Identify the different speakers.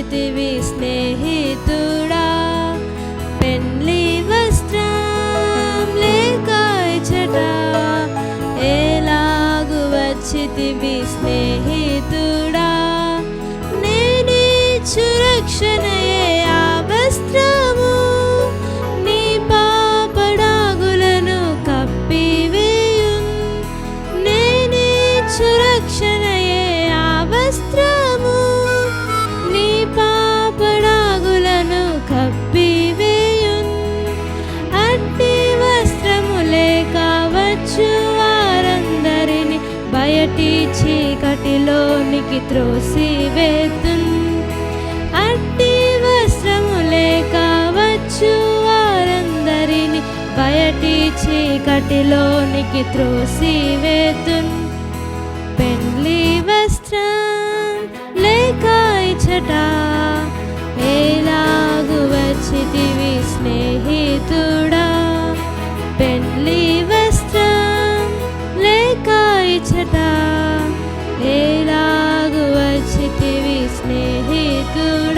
Speaker 1: వచ్చితివి స్నేహితుడా, పెళ్లి వస్త్రం లేక ఇచ్చట ఎలాగు వచ్చితివి స్నేహితుడా, నేనిచ్చు రక్షణయే ఆ వస్త్రము, నీ పాపడాగులను కప్పివేయున్. నేనిచ్చు రక్షణయే ఆ వస్త్రము, నీ పాపడాగులను కప్పివేయున్. అట్టి వస్త్రము లేక వచ్చు వారందరిని బయటి చీకటిలోనికి త్రోసివేతున్. అట్టి వస్త్రము లేక వచ్చు వారందరిని బయటి చీకటిలోనికి త్రోసివేతున్. పెళ్లి వస్త్రం లేక ఇచ్చట ఎలాగు వచ్చితివి స్నేహితుడా, పెళ్లి వస్త్రం లేక ఇచ్చట ఎలాగు వచ్చితివి స్నేహితుడా.